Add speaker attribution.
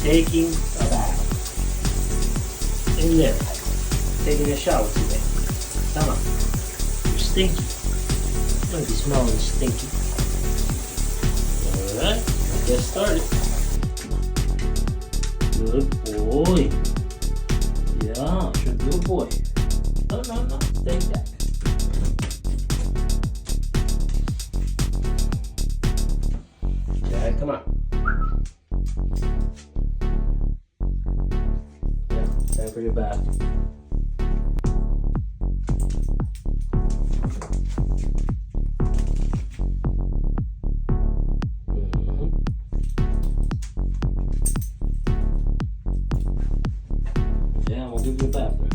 Speaker 1: taking a bath in there, taking a shower today. Come on, you're stinky. You might be smelling stinky. Alright, let's get started. Good boy. Yeah, you're a good boy. No, stay back. Yeah, come on. Yeah, time for your bath. Yeah, we'll give you a bath now.